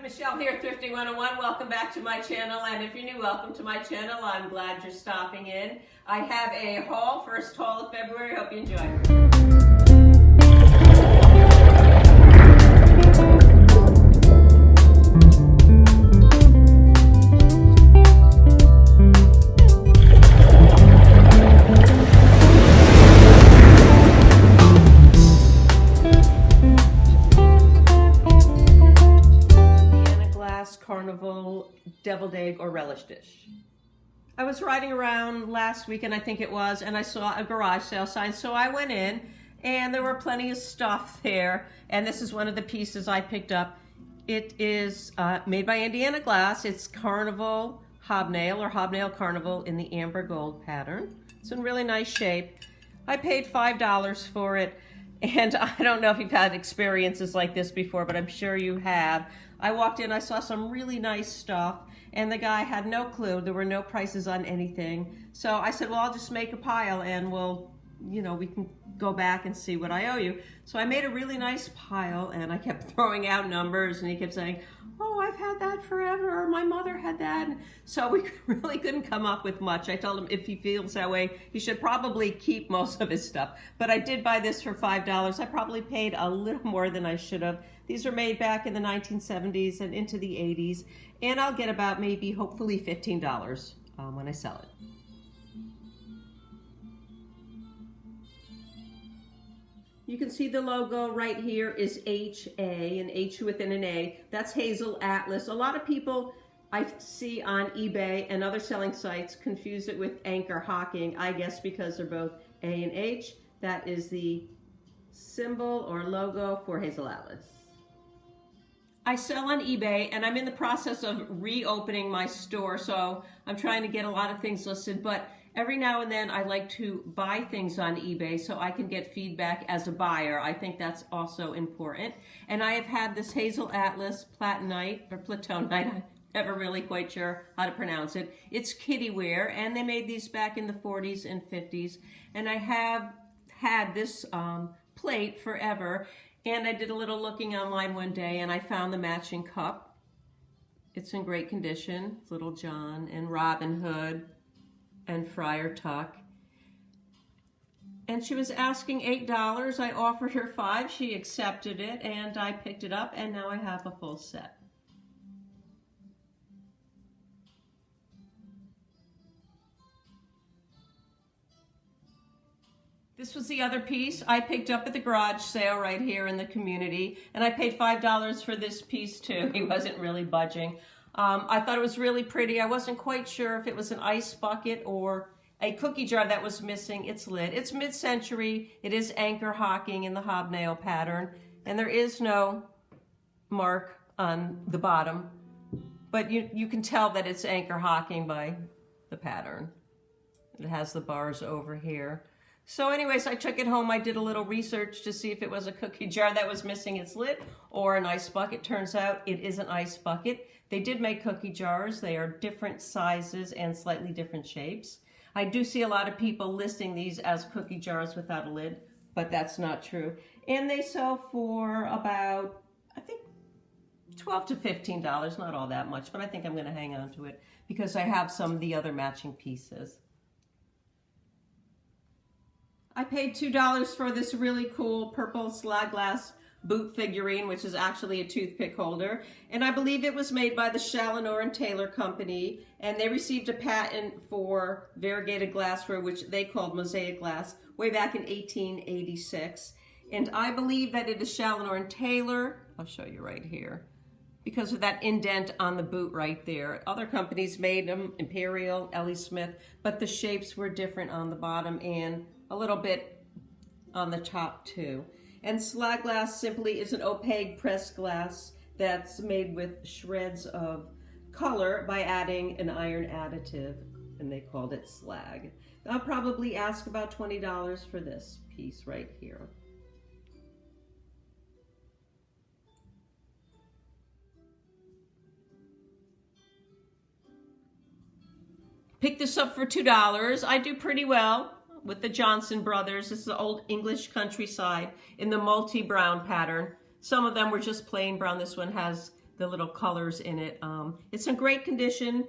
Michelle here, Thrifting 101. Welcome back to my channel, and if you're new, welcome to my channel. I'm glad you're stopping in. I have a haul, first haul of February. Hope you enjoy. Carnival deviled egg or relish dish. I was riding around last weekend, I think it was, and I saw a garage sale sign, so I went in and there were plenty of stuff there, and this is one of the pieces I picked up. It is made by Indiana Glass. It's Carnival hobnail or hobnail carnival in the amber gold pattern. It's in really nice shape. I paid $5 for it, and I don't know if you've had experiences like this before, but I'm sure you have. I walked in, I saw some really nice stuff, and the guy had no clue. There were no prices on anything. So I said, well, I'll just make a pile and we can go back and see what I owe you. So I made a really nice pile, and I kept throwing out numbers, and he kept saying, oh, I've had that forever, or my mother had that. And so we really couldn't come up with much. I told him if he feels that way, he should probably keep most of his stuff. But I did buy this for $5. I probably paid a little more than I should have. These were made back in the 1970s and into the 80s, and I'll get about maybe, hopefully, $15 when I sell it. You can see the logo right here is HA, an H within an A. That's Hazel Atlas. A lot of people I see on eBay and other selling sites confuse it with Anchor Hocking, I guess because they're both A and H. That is the symbol or logo for Hazel Atlas. I sell on eBay, and I'm in the process of reopening my store, so I'm trying to get a lot of things listed, but every now and then I like to buy things on eBay so I can get feedback as a buyer. I think that's also important. And I have had this Hazel Atlas Platonite, or Platonite, I'm never really quite sure how to pronounce it. It's kitty wear, and they made these back in the 40s and 50s. And I have had this plate forever. And I did a little looking online one day, and I found the matching cup. It's in great condition. Little John and Robin Hood and Friar Tuck. And she was asking $8. I offered her $5. She accepted it, and I picked it up, and now I have a full set. This was the other piece I picked up at the garage sale right here in the community, and I paid $5 for this piece too. He wasn't really budging. I thought it was really pretty. I wasn't quite sure if it was an ice bucket or a cookie jar that was missing its lid. It's mid-century. It is Anchor Hocking in the hobnail pattern, and there is no mark on the bottom, but you can tell that it's Anchor Hocking by the pattern. It has the bars over here. So anyways, I took it home. I did a little research to see if it was a cookie jar that was missing its lid or an ice bucket. Turns out it is an ice bucket. They did make cookie jars. They are different sizes and slightly different shapes. I do see a lot of people listing these as cookie jars without a lid, but that's not true. And they sell for about, I think, $12 to $15, not all that much, but I think I'm going to hang on to it because I have some of the other matching pieces. I paid $2 for this really cool purple Slag glass boot figurine, which is actually a toothpick holder. And I believe it was made by the Challenor and Taylor Company. And they received a patent for variegated glassware, which they called mosaic glass, way back in 1886. And I believe that it is Challenor and Taylor. I'll show you right here, because of that indent on the boot right there. Other companies made them, Imperial, Ellie Smith, but the shapes were different on the bottom and a little bit on the top too. And Slag glass simply is an opaque pressed glass that's made with shreds of color by adding an iron additive, and they called it slag. I'll probably ask about $20 for this piece right here. Picked this up for $2. I do pretty well with the Johnson brothers. This is the old English countryside in the multi-brown pattern. Some of them were just plain brown. This one has the little colors in it. It's in great condition.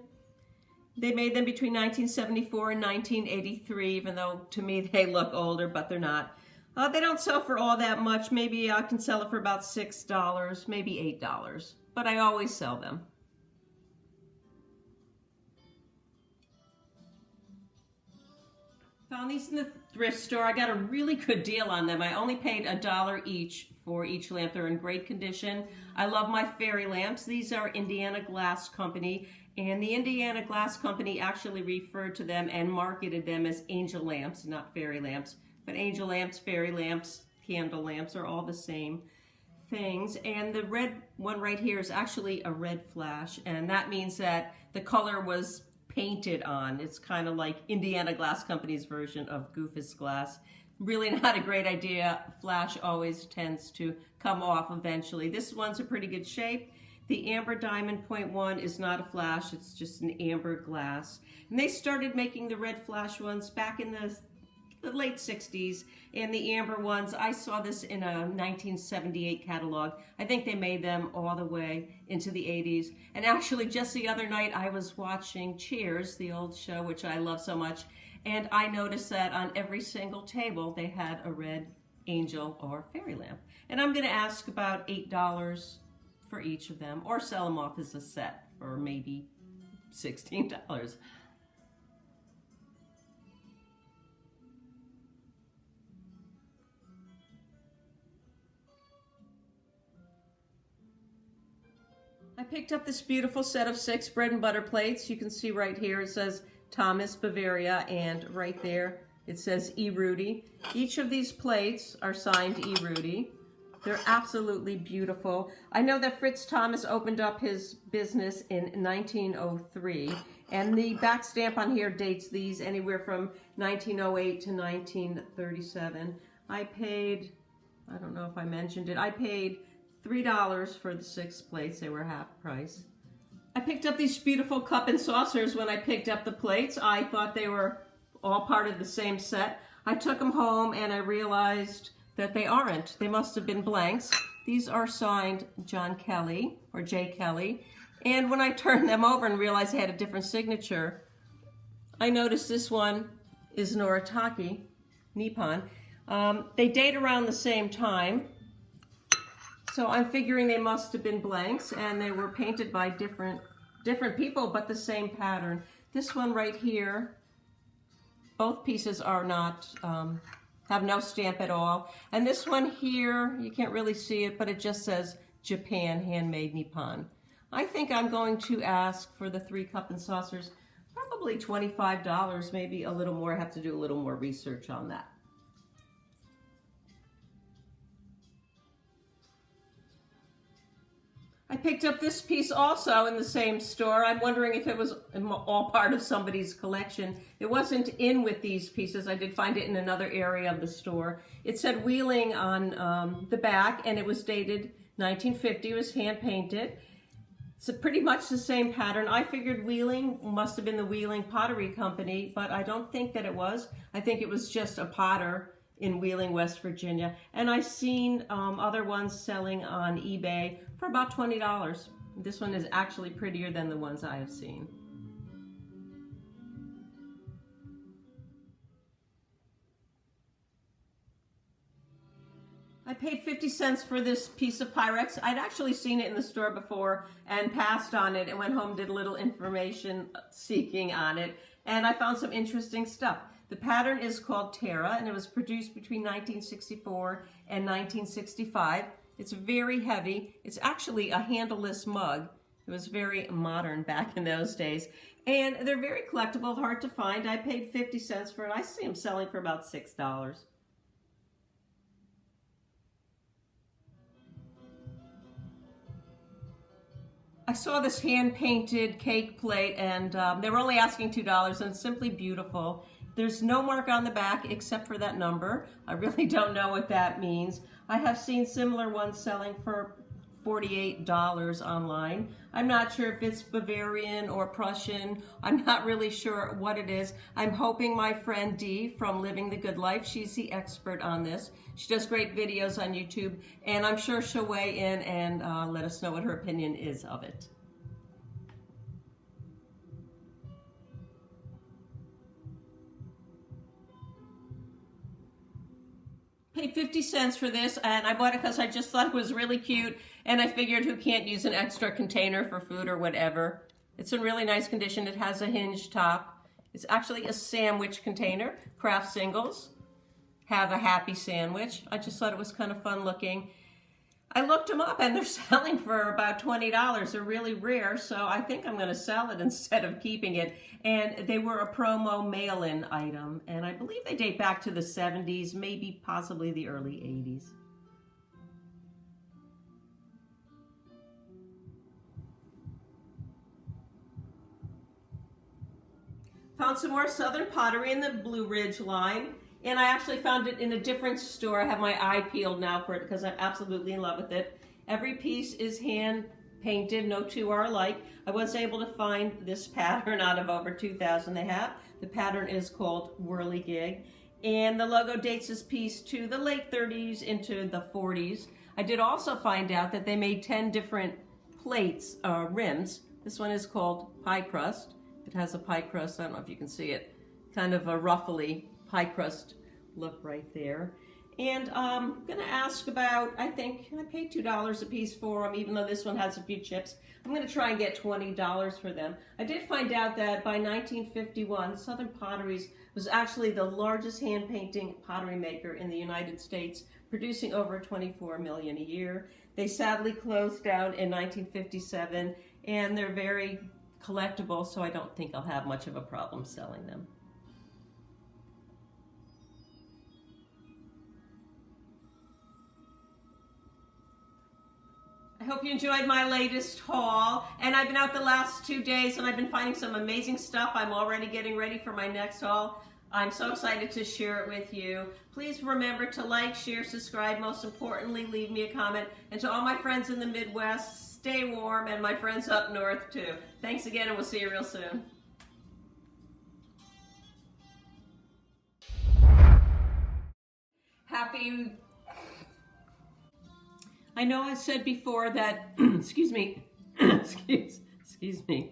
They made them between 1974 and 1983, even though to me they look older, but they're not. They don't sell for all that much. Maybe I can sell it for about $6, maybe $8, but I always sell them. Found these in the thrift store. I got a really good deal on them. I only paid $1 each for each lamp. They're in great condition. I love my fairy lamps. These are Indiana Glass Company, and the Indiana Glass Company actually referred to them and marketed them as angel lamps, not fairy lamps. But angel lamps, fairy lamps, candle lamps are all the same things. And the red one right here is actually a red flash, and that means that the color was painted on. It's kind of like Indiana Glass Company's version of Goofus glass. Really not a great idea. Flash always tends to come off eventually. This one's a pretty good shape. The Amber Diamond .1 is not a flash, it's just an amber glass. And they started making the red flash ones back in the late 60s, and the amber ones, I saw this in a 1978 catalog. I think they made them all the way into the 80s. And actually, just the other night, I was watching Cheers, the old show, which I love so much, and I noticed that on every single table, they had a red angel or fairy lamp. And I'm gonna ask about $8 for each of them, or sell them off as a set for maybe $16. I picked up this beautiful set of 6 bread and butter plates. You can see right here it says Thomas Bavaria, and right there it says E. Rudy. Each of these plates are signed E. Rudy. They're absolutely beautiful. I know that Fritz Thomas opened up his business in 1903, and the back stamp on here dates these anywhere from 1908 to 1937. I paid, I don't know if I mentioned it, I paid $3 for the 6 plates. They were half price. I picked up these beautiful cup and saucers when I picked up the plates. I thought they were all part of the same set. I took them home and I realized that they aren't. They must have been blanks. These are signed John Kelly or J. Kelly. And when I turned them over and realized they had a different signature, I noticed this one is Noritake, Nippon. They date around the same time. So I'm figuring they must have been blanks, and they were painted by different people, but the same pattern. This one right here, both pieces are not, have no stamp at all. And this one here, you can't really see it, but it just says Japan, Handmade Nippon. I think I'm going to ask for the 3 cup and saucers, probably $25, maybe a little more. I have to do a little more research on that. I picked up this piece also in the same store. I'm wondering if it was all part of somebody's collection. It wasn't in with these pieces. I did find it in another area of the store. It said Wheeling on the back, and it was dated 1950. It was hand painted. It's pretty much the same pattern. I figured Wheeling must have been the Wheeling Pottery Company, but I don't think that it was. I think it was just a potter in Wheeling, West Virginia. And I've seen other ones selling on eBay for about $20. This one is actually prettier than the ones I have seen. I paid 50 cents for this piece of Pyrex. I'd actually seen it in the store before and passed on it and went home, did a little information seeking on it, and I found some interesting stuff. The pattern is called Terra, and it was produced between 1964 and 1965. It's very heavy. It's actually a handleless mug. It was very modern back in those days. And they're very collectible, hard to find. I paid 50 cents for it. I see them selling for about $6. I saw this hand-painted cake plate, and they were only asking $2, and it's simply beautiful. There's no mark on the back except for that number. I really don't know what that means. I have seen similar ones selling for $48 online. I'm not sure if it's Bavarian or Prussian. I'm not really sure what it is. I'm hoping my friend Dee from Living the Good Life, she's the expert on this. She does great videos on YouTube, and I'm sure she'll weigh in and let us know what her opinion is of it. Paid 50 cents for this, and I bought it because I just thought it was really cute, and I figured who can't use an extra container for food or whatever. It's in really nice condition. It has a hinged top. It's actually a sandwich container. Craft Singles have a happy sandwich. I just thought it was kind of fun looking. I looked them up and they're selling for about $20. They're really rare, so I think I'm going to sell it instead of keeping it. And they were a promo mail-in item, and I believe they date back to the 70s, maybe possibly the early 80s. Found some more Southern Pottery in the Blue Ridge line. And I actually found it in a different store. I have my eye peeled now for it because I'm absolutely in love with it. Every piece is hand painted. No two are alike. I was able to find this pattern out of over 2,000 they have. The pattern is called Whirligig. And the logo dates this piece to the late 30s into the 40s. I did also find out that they made 10 different plates, rims. This one is called Pie Crust. It has a pie crust. I don't know if you can see it. Kind of a ruffly pie crust look right there. And I'm going to ask about, I think I paid $2 a piece for them, even though this one has a few chips. I'm going to try and get $20 for them. I did find out that by 1951, Southern Potteries was actually the largest hand painting pottery maker in the United States, producing over 24 million a year. They sadly closed down in 1957, and they're very collectible, so I don't think I'll have much of a problem selling them. I hope you enjoyed my latest haul, and I've been out the last 2 days and I've been finding some amazing stuff. I'm already getting ready for my next haul. I'm so excited to share it with you. Please remember to like, share, subscribe. Most importantly, leave me a comment. And to all my friends in the Midwest, stay warm, and my friends up north too. Thanks again, and we'll see you real soon. I know I said before that, excuse me, excuse me.